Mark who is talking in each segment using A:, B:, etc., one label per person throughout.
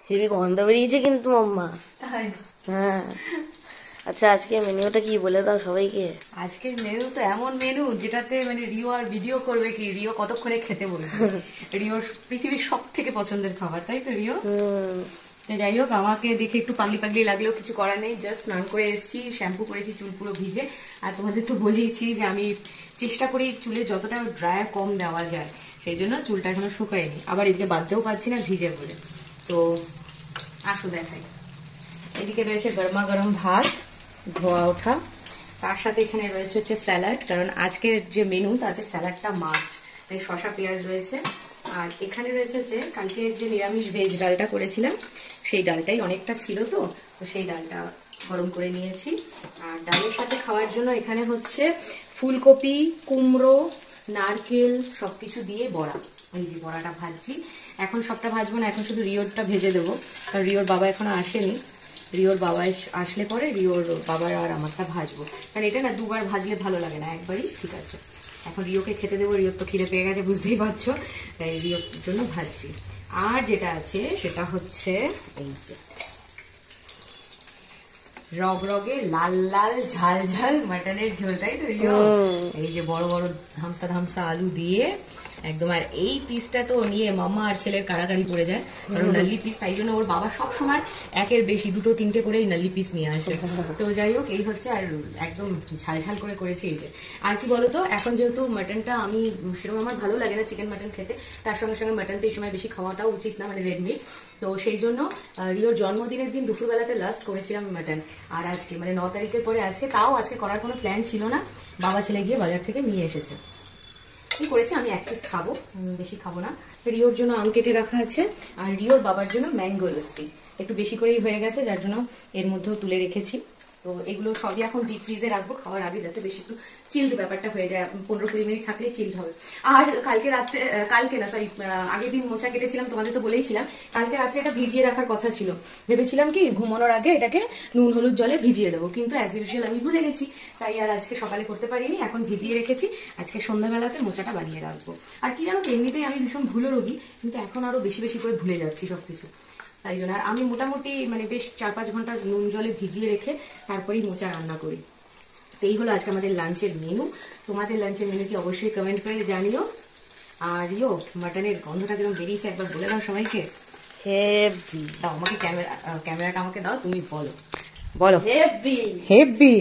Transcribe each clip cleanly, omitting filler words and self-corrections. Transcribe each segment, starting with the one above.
A: Heavy গন্ধ বেরিয়েছে কিন্তু মাম্মা।
B: তাই?
A: হ্যাঁ। আচ্ছা আজকে মেনুটা কি বলে দাও সবাইকে।
B: আজকের মেনু তো এমন মেনু যেটাতে মানে রিও আর ভিডিও করবে কি, রিও কতক্ষণে খেতে বলবে। রিওর পৃথিবীর সব থেকে পছন্দের খাবার, তাই তো রিও? যাই হোক, আমাকে দেখে একটু পাগলি পাগলি লাগলেও কিছু করার নেই। জাস্ট স্নান করে এসেছি, শ্যাম্পু করেছি, চুল পুরো ভিজে। আর তোমাদের তো বলেইছি যে আমি চেষ্টা করি চুলে যতটা ড্রায়ার কম দেওয়া যায়, সেই জন্য চুলটা এখনো শুকায়নি। আবার এদিকে বাঁধতেও পারছি না ভিজে বলে। তো আসো দেখাই। এদিকে রয়েছে গরমা গরম ভাত ধোয়া ওঠা, তার সাথে এখানে রয়েছে হচ্ছে স্যালাড, কারণ আজকের যে মেনু তাতে স্যালাডটা মাস্ট। তাই শসা পেঁয়াজ রয়েছে। আর এখানে রয়েছে হচ্ছে কালকে যে নিরামিষ ভেজ ডালটা করেছিলাম, সেই ডালটাই অনেকটা ছিল, তো সেই ডালটা গরম করে নিয়েছি। আর ডালের সাথে খাওয়ার জন্য এখানে হচ্ছে ফুলকপি, কুমড়ো, নারকেল সব কিছু দিয়ে বড়া। এই যে বড়াটা ভাজছি। এখন সবটা ভাজবো না, এখন শুধু রিওরটা ভেজে দেবো, কারণ রিওর বাবা এখনো আসেনি। রিওর বাবা আসলে পরে রিওর বাবার আর আমারটা ভাজবো, কারণ এটা না দুবার ভাজলে ভালো লাগে না, একবারই ঠিক আছে। এখন রিওকে খেতে দেবো, রিওর তো খিদে পেয়ে গেছে বুঝতেই পারছো, তাই রিওর জন্য ভাজছি। আর যেটা আছে সেটা হচ্ছে এই যে রগরগে লাল লাল ঝাল ঝাল মাটনের ঝোল, তাই তো রিও? এই যে বড় বড় ধামসা ধামসা আলু দিয়ে একদম। আর এই পিসটা তো নিয়ে মাম্মা আর ছেলের কাড়াকাড়ি পড়ে যায়, কারণ নাল্লি পিস, তাই জন্য ওর বাবা সব সময় একের বেশি দুটো তিনটে করেই নাল্লি পিস নিয়ে আসে। তো যাই হোক, এই হচ্ছে। আর একদম ঝাল ঝাল করে করেছি এই যে। আর কি বলতো, এখন যেহেতু মাটনটা আমি সেরকম আমার ভালো লাগে না চিকেন মাটন খেতে, তার সঙ্গে সঙ্গে মাটন তো এই সময় বেশি খাওয়াটাও উচিত না, মানে রেড মিট। তো সেই জন্য রিওর জন্মদিনের দিন দুপুরবেলাতে লাস্ট করেছিলাম মাটন। আর আজকে মানে 9 তারিখের পরে আজকে, তাও আজকে করার কোনো প্ল্যান ছিল না, বাবা ছেলে গিয়ে বাজার থেকে নিয়ে এসেছে। কি করেছি, আমি এক পিস খাবো, বেশি খাবো না। রিওর জন্য আম কেটে রাখা আছে, আর রিওর বাবার জন্য ম্যাঙ্গো লস্যি একটু বেশি করেই হয়ে গেছে, যার জন্য এর মধ্যেও তুলে রেখেছি। তো এগুলো সবই এখন ডিপ ফ্রিজে রাখবো খাওয়ার আগে, যাতে বেশি একটু চিল্ড ব্যাপারটা হয়ে যায়, 15-20 মিনিট থাকলেই চিল্ড হবে। আর কালকে রাত্রে, কালকে না সরি, আগের দিন মোচা কেটেছিলাম, তোমাদের তো বলেইছিলাম। কালকে রাত্রে এটা ভিজিয়ে রাখার কথা ছিল, ভেবেছিলাম কি ঘুমানোর আগে এটাকে নুন হলুদ জলে ভিজিয়ে দেবো, কিন্তু অ্যাজ ইউজুয়াল আমি ভুলে গেছি, তাই আর আজকে সকালে করতে পারিনি। এখন ভিজিয়ে রেখেছি, আজকে সন্ধ্যাবেলাতে মোচাটা বানিয়ে রাখবো। আর কি জানো তো, এমনিতেই আমি ভীষণ ভুলোরোগী, কিন্তু এখন আরো বেশি বেশি করে ভুলে যাচ্ছি সবকিছু, তাই জন্য। আর আমি মোটামুটি মানে বেশ 4-5 ঘন্টা নুন জলে ভিজিয়ে রেখে তারপরেই মোচা রান্না করি। তো এই হলো আজকে আমাদের লাঞ্চের মেনু। তোমাদের লাঞ্চের মেনু কি অবশ্যই কমেন্ট করে জানিও। আর রিও, মাটনের গন্ধটা কিরকম বেরিয়েছে একবার বলে দাও সবাইকে।
A: হেভি।
B: দাও আমাকে ক্যামেরাটা আমাকে দাও, তুমি বলো বলো।
A: Heavy
B: heavy.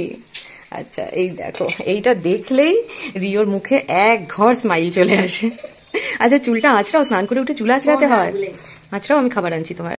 B: আচ্ছা এই দেখো, এইটা দেখলেই রিওর মুখে এক ঘর স্মাইল চলে আসে। আচ্ছা চুলটা আঁচড়াও, স্নান করে উঠে চুল আঁচড়াতে হয়। আঁচড়াও, আমি খাবার আনছি তোমার।